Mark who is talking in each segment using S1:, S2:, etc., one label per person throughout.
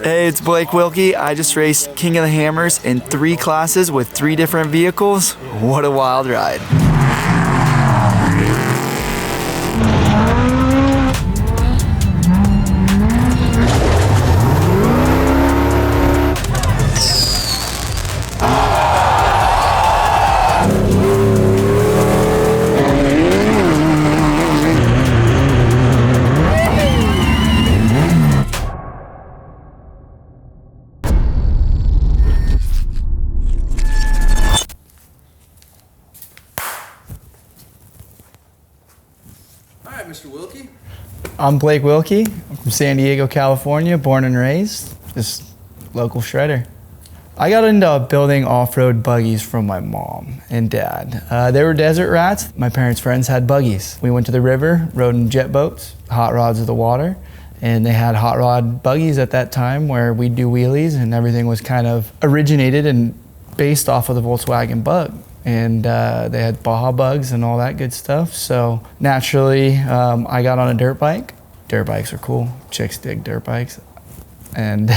S1: Hey, it's Blake Wilkey. I just raced King of the Hammers in 3 classes with 3 different vehicles. What a wild ride.
S2: Mr. Wilkey?
S1: I'm Blake Wilkey. I'm from San Diego, California, born and raised. Just local shredder. I got into building off-road buggies from my mom and dad. They were desert rats. My parents' friends had buggies. We went to the river, rode in jet boats, hot rods of the water, and they had hot rod buggies at that time where we'd do wheelies, and everything was kind of originated and based off of the Volkswagen Bug. And they had Baja bugs and all that good stuff. So naturally, I got on a dirt bike. Dirt bikes are cool. Chicks dig dirt bikes. And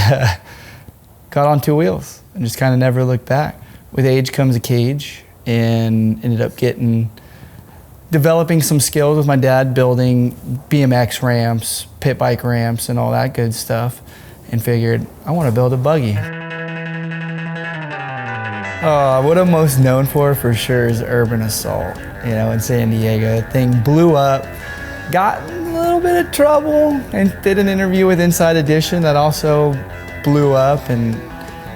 S1: got on 2 wheels and just kind of never looked back. With age comes a cage, and ended up developing some skills with my dad, building BMX ramps, pit bike ramps, and all that good stuff, and figured I want to build a buggy. What I'm most known for sure is Urban Assault, in San Diego. The thing blew up, got in a little bit of trouble, and did an interview with Inside Edition that also blew up, and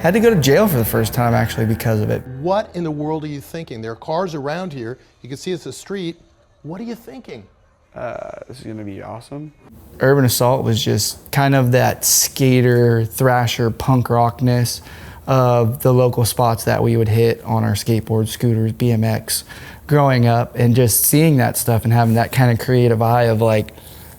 S1: had to go to jail for the first time actually because of it.
S3: What in the world are you thinking? There are cars around here. You can see it's a street. What are you thinking?
S4: This is gonna be awesome.
S1: Urban Assault was just kind of that skater, thrasher, punk rockness of the local spots that we would hit on our skateboards, scooters, BMX growing up, and just seeing that stuff and having that kind of creative eye of like,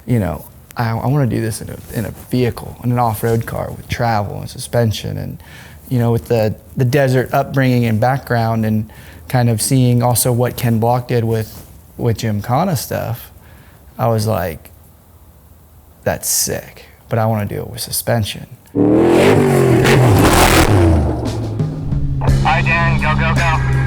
S1: I want to do this in a vehicle, in an off-road car with travel and suspension, and with the desert upbringing and background, and kind of seeing also what Ken Block did with Gymkhana stuff. I was like, that's sick, but I want to do it with suspension.
S5: Hi, Dan. Go, go, go.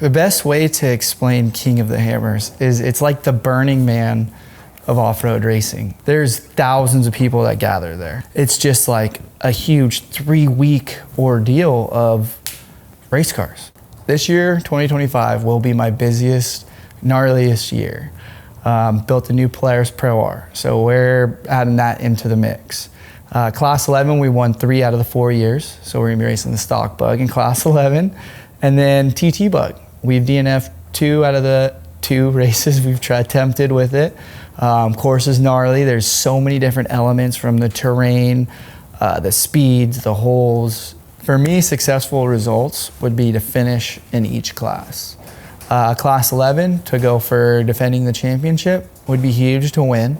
S1: The best way to explain King of the Hammers is it's like the Burning Man of off-road racing. There's thousands of people that gather there. It's just like a huge 3-week ordeal of race cars. This year, 2025, will be my busiest, gnarliest year. Built a new Polaris Pro R, so we're adding that into the mix. Class 11, we won 3 out of the 4 years, so we're gonna be racing the stock bug in Class 11. And then TT bug. We've DNF'd 2 out of the 2 races we've attempted with it. Course is gnarly. There's so many different elements from the terrain, the speeds, the holes. For me, successful results would be to finish in each class. Class 11, to go for defending the championship, would be huge to win.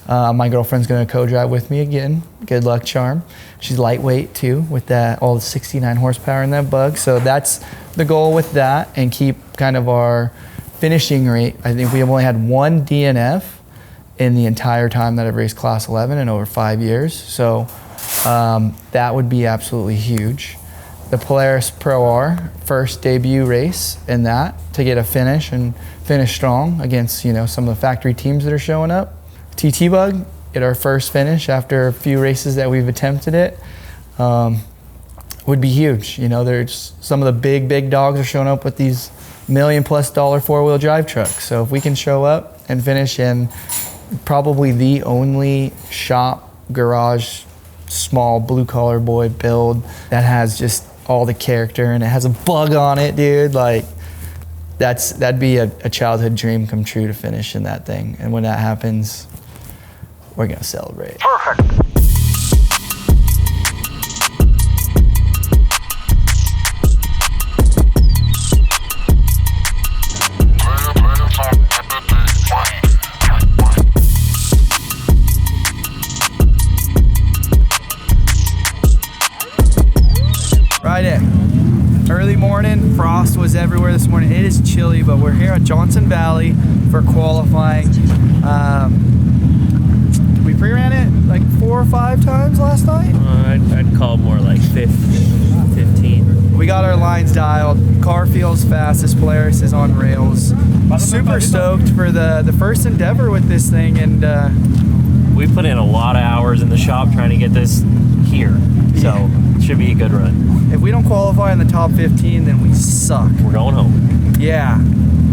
S1: My girlfriend's gonna co-drive with me again. Good luck charm. She's lightweight too, with all the 69 horsepower in that bug. So that's the goal with that, and keep kind of our finishing rate. I think we have only had 1 DNF in the entire time that I've raced Class 11 in over 5 years. So that would be absolutely huge. The Polaris Pro R, first debut race in that, to get a finish and finish strong against some of the factory teams that are showing up. TT bug, get our first finish after a few races that we've attempted it, would be huge. There's some of the big dogs are showing up with these $1 million+ 4-wheel drive trucks. So if we can show up and finish in probably the only shop, garage, small blue collar boy build that has just all the character, and it has a bug on it, dude, like that'd be a childhood dream come true to finish in that thing. And when that happens, we're gonna celebrate.
S5: Perfect.
S1: Friday, early morning, frost was everywhere this morning. It is chilly, but we're here at Johnson Valley for qualifying. We pre-ran it like 4 or 5 times last night.
S6: I'd call it more like 15.
S1: We got our lines dialed. Car feels fast. This Polaris is on rails. Super stoked for the first endeavor with this thing, and
S6: We put in a lot of hours in the shop trying to get this here, so it should be a good run.
S1: if we don't qualify in the top 15, then we suck.
S6: We're going home.
S1: Yeah,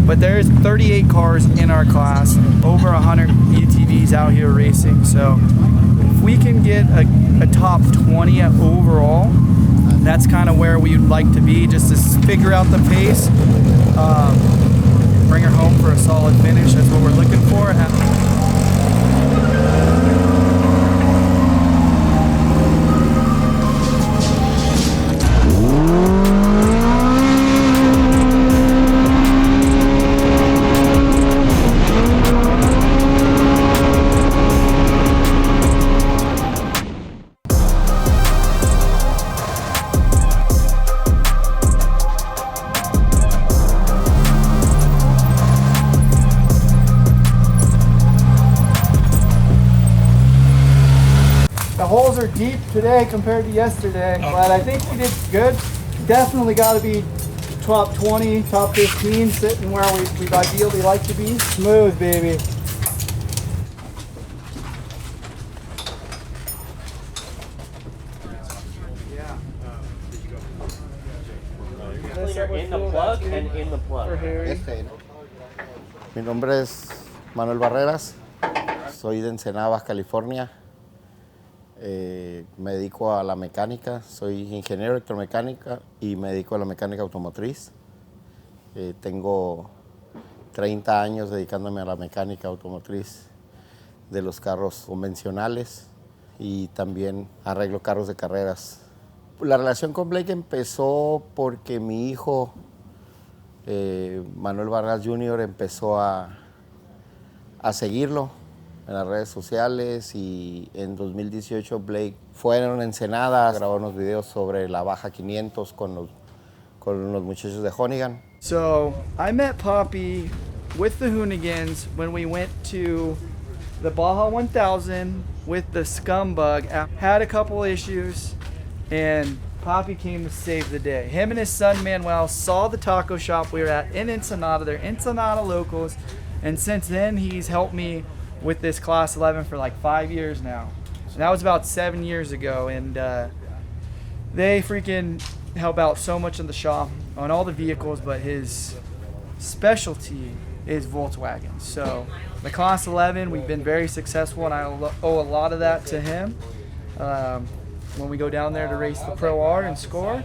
S1: but there's 38 cars in our class, over 100 UTVs out here racing. So if we can get a top 20 at overall, that's kind of where we would like to be, just to figure out the pace, bring her home for a solid finish. That's what we're looking for. The holes are deep today compared to yesterday, but I think we did good. Definitely got to be top 20, top 15, sitting where we'd ideally like to be. Smooth, baby.
S6: You're in the plug and in the plug.
S7: Mi nombre es Manuel Barreras, soy de Ensenada, Baja California. Me dedico a la mecánica, soy ingeniero electromecánica y me dedico a la mecánica automotriz. Tengo 30 años dedicándome a la mecánica automotriz de los carros convencionales y también arreglo carros de carreras. La relación con Blake empezó porque mi hijo, Manuel Barreras Jr., empezó a seguirlo en las redes sociales, y en 2018 Blake fue en Ensenada a grabar unos videos sobre la Baja 500 con los muchachos de Hoonigan.
S1: So I met Poppy with the Hoonigans when we went to the Baja 1000 with the Scumbug. Had a couple issues, and Poppy came to save the day. Him and his son Manuel saw the taco shop we were at in Ensenada. They're Ensenada locals, and since then he's helped me with this class 11 for like 5 years now. And that was about 7 years ago, and they freaking help out so much in the shop on all the vehicles, but his specialty is Volkswagen. So the class 11, we've been very successful, and I owe a lot of that to him. When we go down there to race the Pro R and score,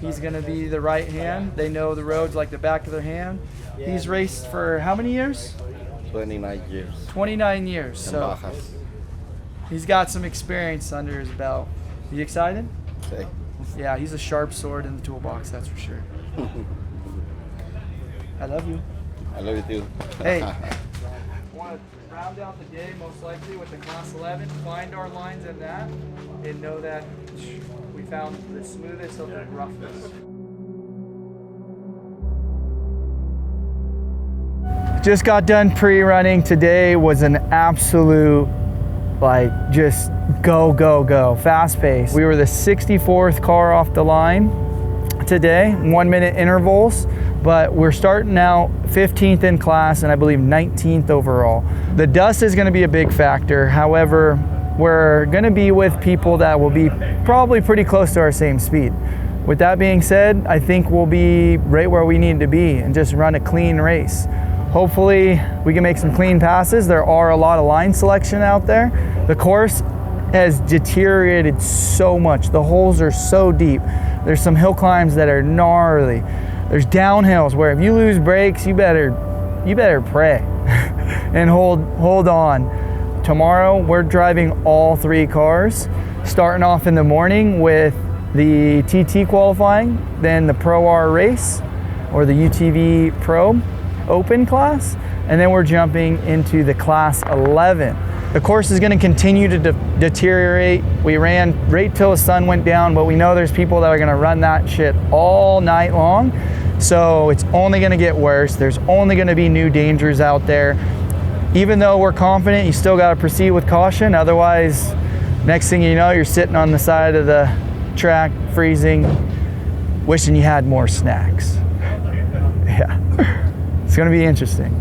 S1: he's gonna be the right hand. They know the roads like the back of their hand. He's raced for how many years?
S7: 29 years.
S1: 29 years. So he's got some experience under his belt. You excited?
S7: Sí.
S1: Yeah, he's a sharp sword in the toolbox, that's for sure. I love you.
S7: I love you too.
S1: Hey, want to round out the day most likely with the class 11, find our lines in that, and know that we found the smoothest of the roughest. Just got done pre-running. Today was an absolute, like, just go, go, go, fast pace. We were the 64th car off the line today, 1 minute intervals, but we're starting out 15th in class and I believe 19th overall. The dust is gonna be a big factor. However, we're gonna be with people that will be probably pretty close to our same speed. With that being said, I think we'll be right where we need to be and just run a clean race. Hopefully we can make some clean passes. There are a lot of line selection out there. The course has deteriorated so much. The holes are so deep. There's some hill climbs that are gnarly. There's downhills where if you lose brakes, you better pray and hold on. Tomorrow we're driving all 3 cars, starting off in the morning with the TT qualifying, then the Pro R race or the UTV Pro Open class, and then we're jumping into the Class 11. The course is going to continue to deteriorate. We ran right till the sun went down, but we know there's people that are going to run that shit all night long. So it's only going to get worse. There's only going to be new dangers out there. Even though we're confident, you still got to proceed with caution. Otherwise, next thing you know, you're sitting on the side of the track, freezing, wishing you had more snacks. Yeah, it's going to be interesting.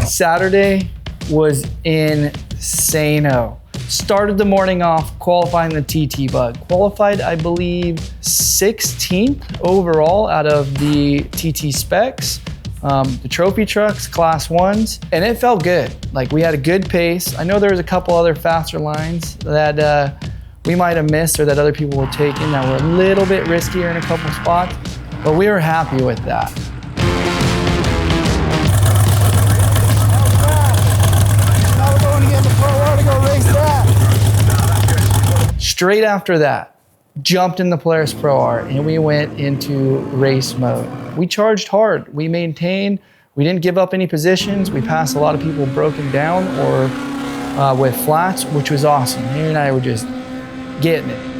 S1: Saturday was insano. Started the morning off qualifying the TT bug. Qualified, I believe, 16th overall out of the TT specs, the trophy trucks, class 1s, and it felt good. Like, we had a good pace. I know there was a couple other faster lines that we might have missed or that other people were taking that were a little bit riskier in a couple spots, but we were happy with that. Straight after that, jumped in the Polaris Pro R and we went into race mode. We charged hard, we maintained, we didn't give up any positions. We passed a lot of people broken down or with flats, which was awesome. Harry and I were just getting it.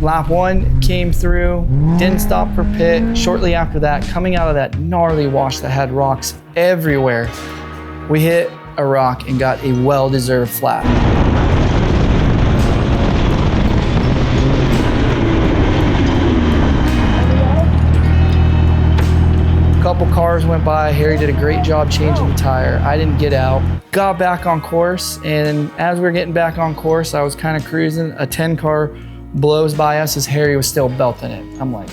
S1: Lap 1 came through, didn't stop for pit. Shortly after that, coming out of that gnarly wash that had rocks everywhere, we hit a rock and got a well-deserved flat. A couple cars went by. Harry did a great job changing the tire. I didn't get out. Got back on course, and as we were getting back on course, I was kind of cruising. A 10 car blows by us as Harry was still belting it. I'm like,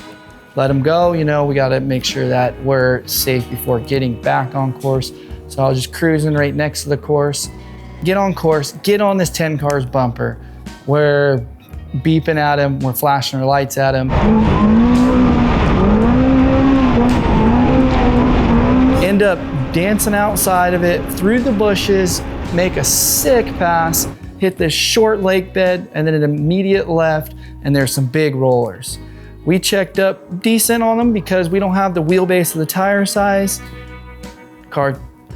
S1: let him go, you know, we gotta make sure that we're safe before getting back on course. So I was just cruising right next to the course. Get on course, get on this 10 cars bumper. We're beeping at him, we're flashing our lights at him. End up dancing outside of it, through the bushes, make a sick pass, hit this short lake bed, and then an immediate left, and there's some big rollers. We checked up decent on them because we don't have the wheelbase of the tire size. Car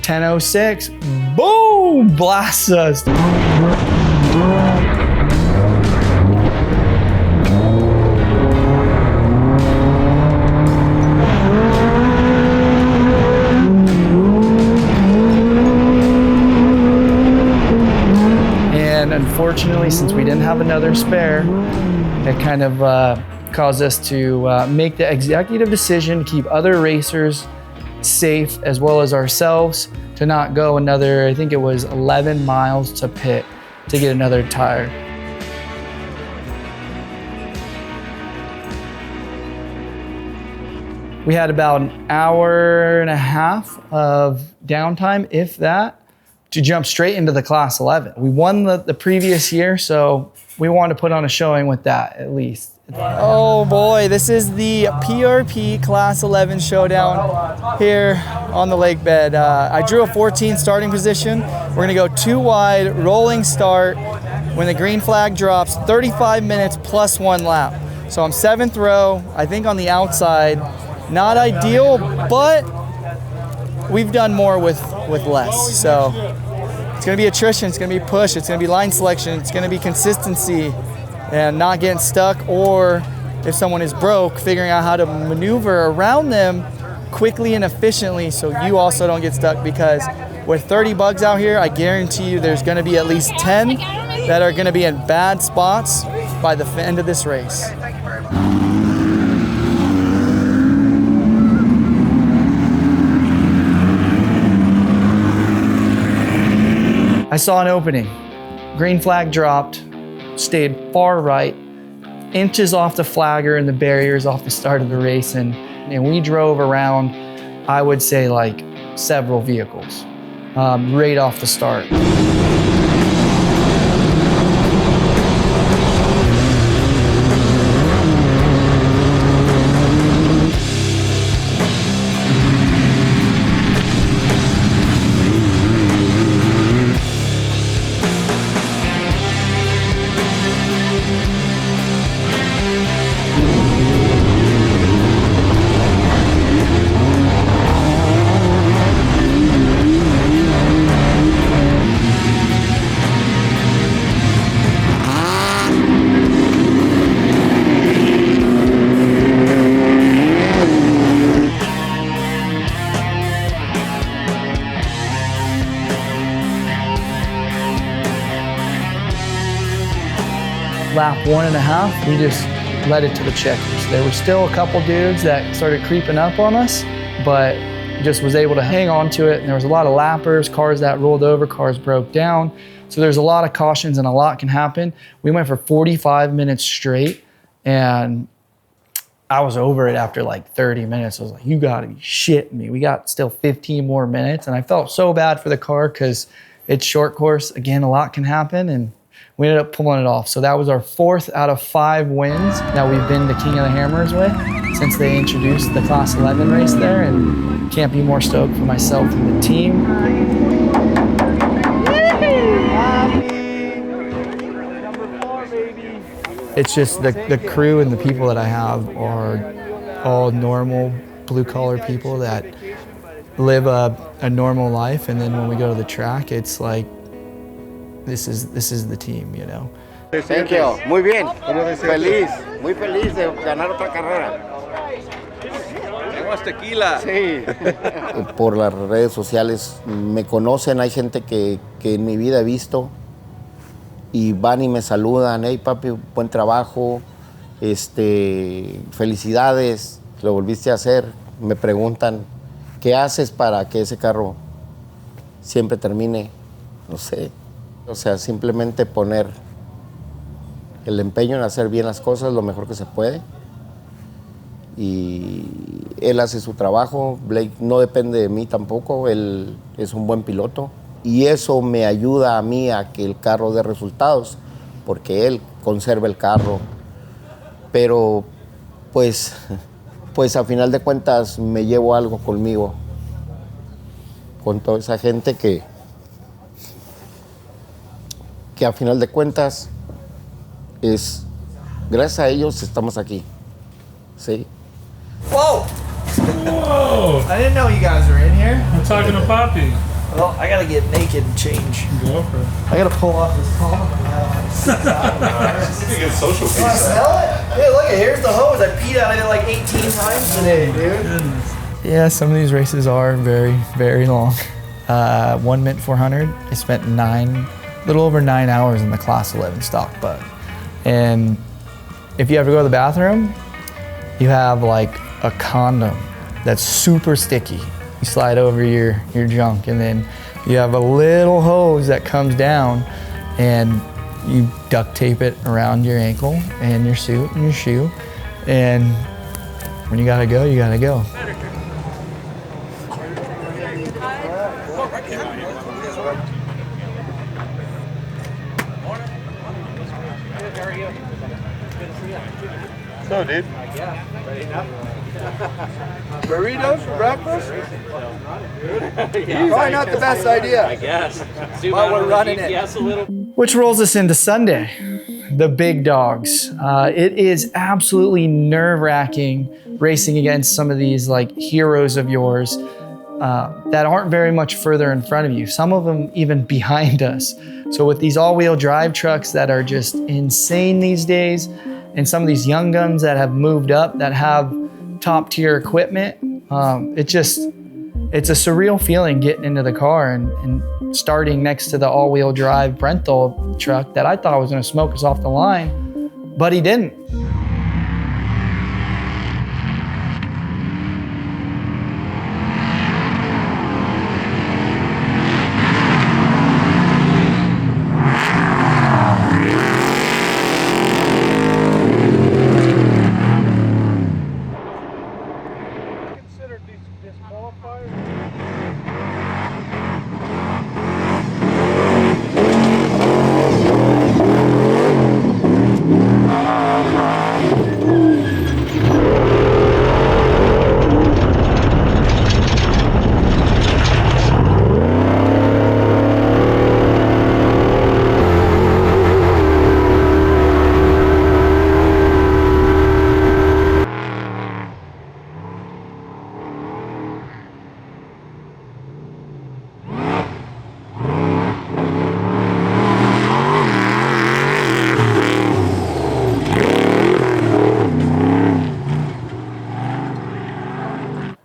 S1: 1006, boom, blasts us. Unfortunately, since we didn't have another spare, it kind of caused us to make the executive decision to keep other racers safe as well as ourselves, to not go another, I think it was 11 miles to pit to get another tire. We had about an hour and a half of downtime, if that, to jump straight into the Class 11. We won the previous year, so we wanted to put on a showing with that at least. Oh boy, this is the PRP Class 11 Showdown here on the lake bed. I drew a 14 starting position. We're gonna go 2 wide, rolling start. When the green flag drops, 35 minutes plus 1 lap. So I'm 7th row, I think on the outside. Not ideal, but we've done more with less. So it's gonna be attrition, it's gonna be push, it's gonna be line selection, it's gonna be consistency and not getting stuck, or if someone is broke, figuring out how to maneuver around them quickly and efficiently so you also don't get stuck, because with 30 bugs out here, I guarantee you there's gonna be at least 10 that are gonna be in bad spots by the end of this race. I saw an opening. Green flag dropped, stayed far right, inches off the flagger and the barriers off the start of the race, and we drove around, I would say, like several vehicles right off the start. Lap 1.5, we just led it to the checkers. There were still a couple dudes that started creeping up on us, but just was able to hang on to it. And there was a lot of lappers, cars that rolled over, cars broke down. So there's a lot of cautions and a lot can happen. We went for 45 minutes straight, and I was over it after like 30 minutes. I was like, you gotta be shitting me. We got still 15 more minutes. And I felt so bad for the car because it's short course. Again, a lot can happen, and we ended up pulling it off. So that was our 4th out of 5 wins that we've been the King of the Hammers with since they introduced the Class 11 race there, and can't be more stoked for myself and the team. It's just the crew and the people that I have are all normal blue-collar people that live a normal life, and then when we go to the track, it's like, this is the team, you know.
S7: Thank you. Muy bien. Feliz. Muy feliz de ganar otra carrera.
S2: Tenemos tequila.
S7: Sí. Por las redes sociales me conocen, hay gente que en mi vida he visto y van y me saludan. Hey papi, buen trabajo, felicidades, lo volviste a hacer. Me preguntan, ¿qué haces para que ese carro siempre termine? No sé. O sea, simplemente poner el empeño en hacer bien las cosas lo mejor que se puede. Y él hace su trabajo, Blake no depende de mí tampoco, él es un buen piloto. Y eso me ayuda a mí a que el carro dé resultados, porque él conserva el carro. Pero pues a final de cuentas me llevo algo conmigo, con toda esa gente que a final de cuentas es, gracias a ellos estamos aquí, ¿sí?
S1: Whoa!
S5: Whoa!
S1: I didn't know you guys were in here.
S5: I'm talking to Poppy.
S1: Well, I gotta get naked and change.
S5: Go for it.
S1: I gotta pull off this collar I had on.
S3: You get social
S1: You wanna smell it? Yeah, look, here's the hose. I peed out of it like 18 times today, dude.
S5: Goodness.
S1: Yeah, some of these races are very, very long. One Mint 400, I spent a little over 9 hours in the Class 11 stock bug. And if you have to go to the bathroom, you have like a condom that's super sticky. You slide over your junk, and then you have a little hose that comes down, and you duct tape it around your ankle and your suit and your shoe. And when you gotta go, you gotta go.
S3: So, dude. Burritos for breakfast? Probably not the best idea.
S6: I guess.
S3: While we're running it.
S6: Yes, a little.
S1: Which rolls us into Sunday, the big dogs. It is absolutely nerve-wracking racing against some of these like heroes of yours that aren't very much further in front of you. Some of them even behind us. So with these all-wheel drive trucks that are just insane these days, and some of these young guns that have moved up that have top-tier equipment, it's a surreal feeling getting into the car and starting next to the all-wheel drive Brenthal truck that I thought was gonna smoke us off the line, but he didn't.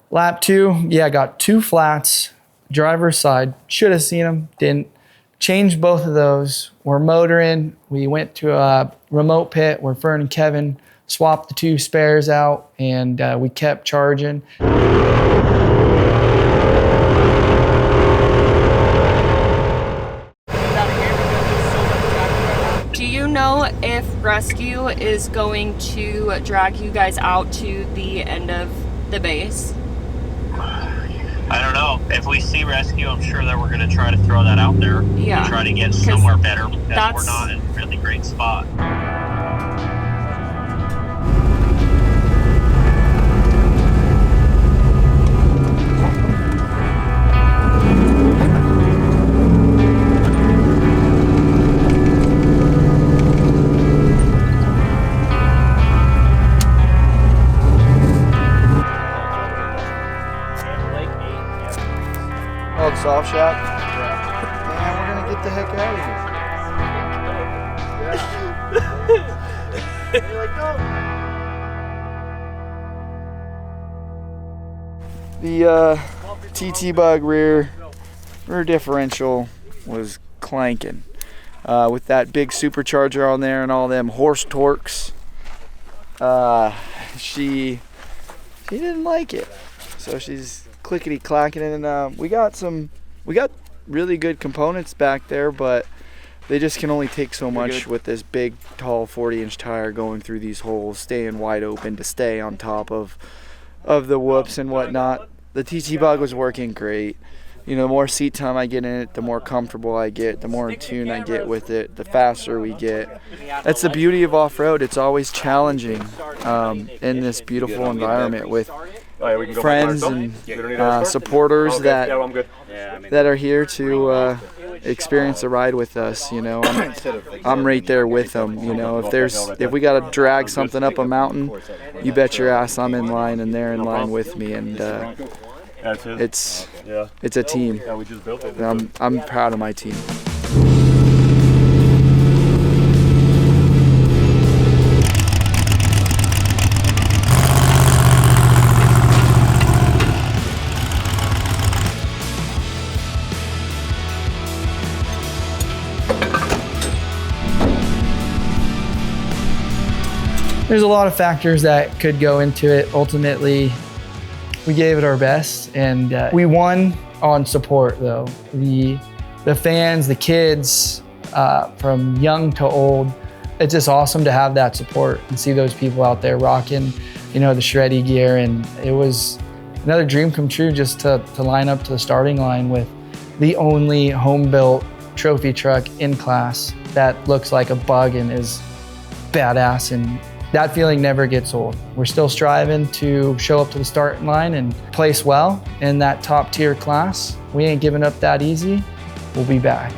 S1: Lap 2, yeah, got 2 flats, driver's side, should have seen them, didn't. Changed both of those. We're motoring, we went to a remote pit where Fern and Kevin swapped the 2 spares out, and we kept charging.
S8: Do you know if rescue is going to drag you guys out to the end of the base?
S6: I don't know. If we see rescue, I'm sure that we're going to try to throw that out there.
S8: Yeah.
S6: And try to get somewhere better because
S8: that's-
S6: we're not in a really great spot.
S3: Oh, the soft shop? Yeah. Man, we're gonna get the heck out of here. You're like, no.
S1: The TT Bug rear differential was clanking with that big supercharger on there and all them horse torques. She didn't like it, so she's clickety clacking, and we got really good components back there, but they just can only take so much with this big tall 40-inch tire going through these holes, staying wide open to stay on top of the whoops and whatnot. The TT Bug was working great. You know, the more seat time I get in it, the more comfortable I get, the more in tune I get with it, the faster we get. That's the beauty of off-road. It's always challenging in this beautiful environment with friends and supporters that are here to experience a ride with us. You know, I'm right there with them. You know, if we got to drag something up a mountain, you bet your ass I'm in line and they're in line with me, and it's a team. I'm proud of my team. There's a lot of factors that could go into it. Ultimately, we gave it our best, and we won on support though. The fans, the kids, from young to old, it's just awesome to have that support and see those people out there rocking, the shreddy gear. And it was another dream come true just to line up to the starting line with the only home-built trophy truck in class that looks like a bug and is badass. And that feeling never gets old. We're still striving to show up to the starting line and place well in that top tier class. We ain't giving up that easy. We'll be back.